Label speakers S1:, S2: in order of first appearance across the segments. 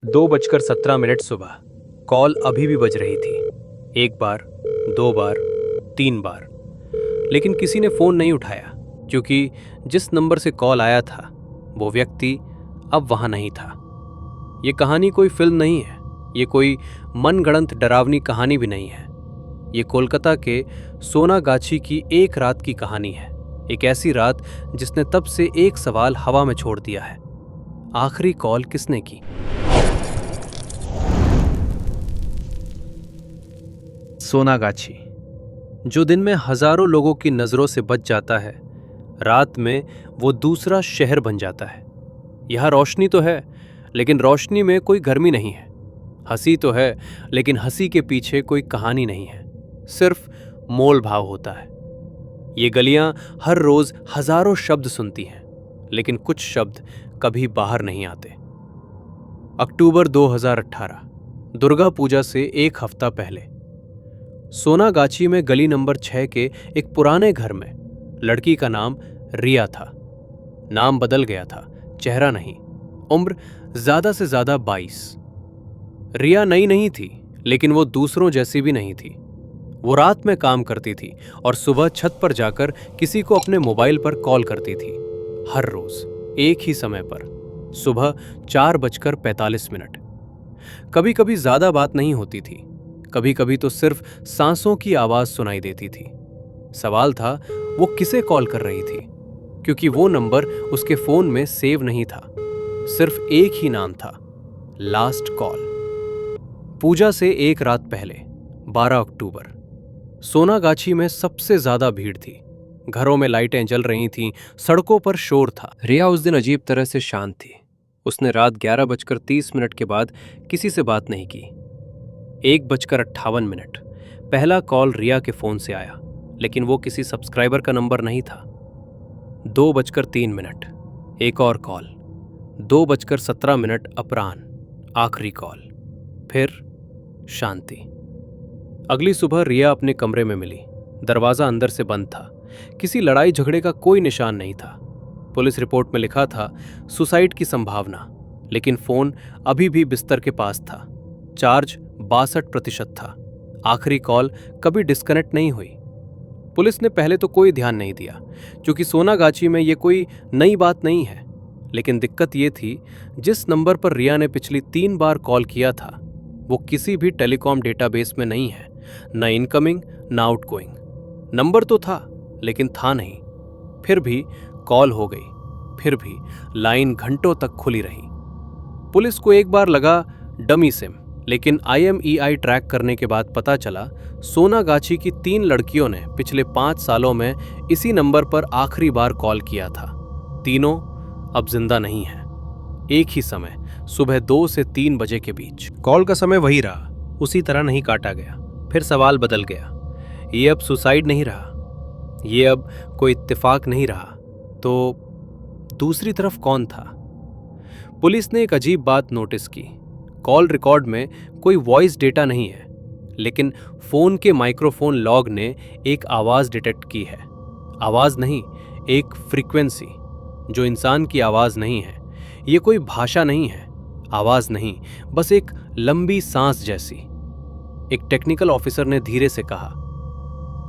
S1: 2:17 सुबह। कॉल अभी भी बज रही थी। 1 बार, 2 बार, 3 बार, लेकिन किसी ने फोन नहीं उठाया, क्योंकि जिस नंबर से कॉल आया था वो व्यक्ति अब वहां नहीं था। ये कहानी कोई फिल्म नहीं है, ये कोई मनगढ़ंत डरावनी कहानी भी नहीं है। ये कोलकाता के सोनागाछी की एक रात की कहानी है। एक ऐसी रात जिसने तब से एक सवाल हवा में छोड़ दिया है, आखिरी कॉल किसने की? सोनागाछी, जो दिन में हजारों लोगों की नजरों से बच जाता है, रात में वो दूसरा शहर बन जाता है। यहां रोशनी तो है, लेकिन रोशनी में कोई गर्मी नहीं है। हंसी तो है, लेकिन हंसी के पीछे कोई कहानी नहीं है, सिर्फ मोल भाव होता है। ये गलियां हर रोज हजारों शब्द सुनती हैं, लेकिन कुछ शब्द कभी बाहर नहीं आते। अक्टूबर 2018, दुर्गा पूजा से एक हफ्ता पहले, सोनागाछी में गली नंबर 6 के एक पुराने घर में लड़की का नाम रिया था। नाम बदल गया था, चेहरा नहीं। उम्र ज्यादा से ज्यादा 22। रिया नई नहीं थी, लेकिन वो दूसरों जैसी भी नहीं थी। वो रात में काम करती थी और सुबह छत पर जाकर किसी को अपने मोबाइल पर कॉल करती थी। हर रोज एक ही समय पर, सुबह 4:45। कभी कभी ज्यादा बात नहीं होती थी, कभी कभी तो सिर्फ सांसों की आवाज सुनाई देती थी। सवाल था वो किसे कॉल कर रही थी, क्योंकि वो नंबर उसके फोन में सेव नहीं था। सिर्फ एक ही नाम था, लास्ट कॉल। पूजा से एक रात पहले, 12 अक्टूबर, सोनागाछी में सबसे ज्यादा भीड़ थी। घरों में लाइटें जल रही थीं, सड़कों पर शोर था। रिया उस दिन अजीब तरह से शांत थी। उसने रात 11:30 के बाद किसी से बात नहीं की। 1:58, पहला कॉल रिया के फोन से आया, लेकिन वो किसी सब्सक्राइबर का नंबर नहीं था। 2:03, एक और कॉल। 2:17 अपराह्न, आखिरी कॉल। फिर शांति। अगली सुबह रिया अपने कमरे में मिली। दरवाजा अंदर से बंद था। किसी लड़ाई झगड़े का कोई निशान नहीं था। पुलिस रिपोर्ट में लिखा था सुसाइड की संभावना, लेकिन फोन अभी भी बिस्तर के पास था। चार्ज 62% था। आखिरी कॉल कभी डिस्कनेक्ट नहीं हुई। पुलिस ने पहले तो कोई ध्यान नहीं दिया, क्योंकि सोनागाछी में ये कोई नई बात नहीं है। लेकिन दिक्कत ये थी, जिस नंबर पर रिया ने पिछली 3 बार कॉल किया था वो किसी भी टेलीकॉम डेटाबेस में नहीं है, न इनकमिंग न आउटगोइंग। नंबर तो था, लेकिन था नहीं। फिर भी कॉल हो गई, फिर भी लाइन घंटों तक खुली रही। पुलिस को एक बार लगा डमी सिम, लेकिन IMEI ट्रैक करने के बाद पता चला सोनागाछी की 3 लड़कियों ने पिछले 5 सालों में इसी नंबर पर आखिरी बार कॉल किया था। तीनों अब जिंदा नहीं हैं। एक ही समय, सुबह 2 से 3 बजे के बीच। कॉल का समय वही रहा, उसी तरह नहीं काटा गया। फिर सवाल बदल गया। ये अब सुसाइड नहीं रहा, ये अब कोई इत्तेफाक नहीं रहा, तो दूसरी तरफ कौन था? पुलिस ने एक अजीब बात नोटिस की। कॉल रिकॉर्ड में कोई वॉइस डेटा नहीं है, लेकिन फोन के माइक्रोफोन लॉग ने एक आवाज डिटेक्ट की है। आवाज नहीं, एक फ्रीक्वेंसी, जो इंसान की आवाज नहीं है। ये कोई भाषा नहीं है, आवाज नहीं, बस एक लंबी सांस जैसी। एक टेक्निकल ऑफिसर ने धीरे से कहा,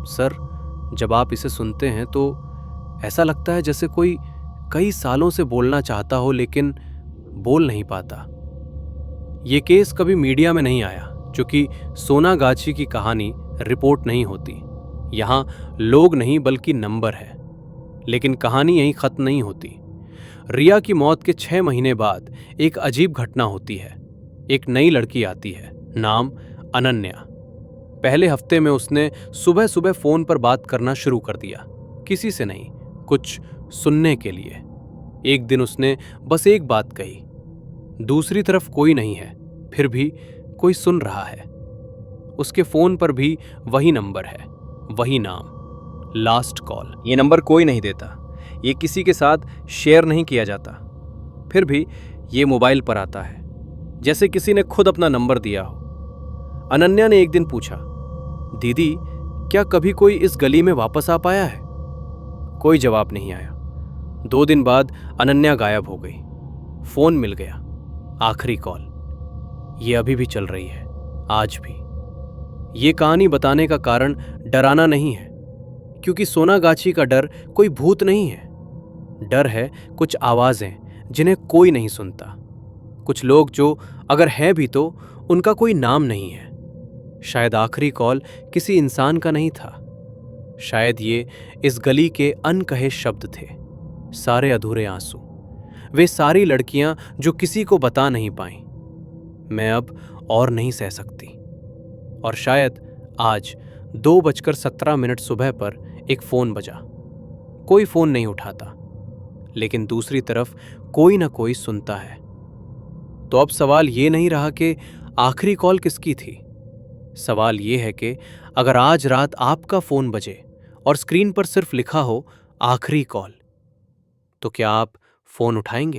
S1: सर, जब आप इसे सुनते हैं तो ऐसा लगता है जैसे कोई कई सालों से बोलना चाहता हो, लेकिन बोल नहीं पाता। ये केस कभी मीडिया में नहीं आया, क्योंकि सोनागाछी की कहानी रिपोर्ट नहीं होती। यहां लोग नहीं बल्कि नंबर है। लेकिन कहानी यहीं खत्म नहीं होती। रिया की मौत के 6 महीने बाद एक अजीब घटना होती है। एक नई लड़की आती है, नाम अनन्या। पहले हफ्ते में उसने सुबह सुबह फोन पर बात करना शुरू कर दिया, किसी से नहीं, कुछ सुनने के लिए। एक दिन उसने बस एक बात कही, दूसरी तरफ कोई नहीं है, फिर भी कोई सुन रहा है। उसके फोन पर भी वही नंबर है, वही नाम, लास्ट कॉल। ये नंबर कोई नहीं देता, ये किसी के साथ शेयर नहीं किया जाता। फिर भी ये मोबाइल पर आता है, जैसे किसी ने खुद अपना नंबर दिया हो। अनन्या ने एक दिन पूछा, दीदी, क्या कभी कोई इस गली में वापस आ पाया है? कोई जवाब नहीं आया। 2 दिन बाद अनन्या गायब हो गई। फोन मिल गया, आखिरी कॉल। ये अभी भी चल रही है, आज भी। ये कहानी बताने का कारण डराना नहीं है, क्योंकि सोनागाछी का डर कोई भूत नहीं है। डर है कुछ आवाजें जिन्हें कोई नहीं सुनता, कुछ लोग जो अगर हैं भी तो उनका कोई नाम नहीं है। शायद आखिरी कॉल किसी इंसान का नहीं था, शायद ये इस गली के अनकहे शब्द थे, सारे अधूरे आंसू, वे सारी लड़कियां जो किसी को बता नहीं पाईं। मैं अब और नहीं सह सकती। और शायद आज 2:17 सुबह पर एक फोन बजा। कोई फोन नहीं उठाता, लेकिन दूसरी तरफ कोई ना कोई सुनता है। तो अब सवाल ये नहीं रहा कि आखिरी कॉल किसकी थी। सवाल ये है कि अगर आज रात आपका फोन बजे और स्क्रीन पर सिर्फ लिखा हो आखिरी कॉल, तो क्या आप फोन उठाएंगे?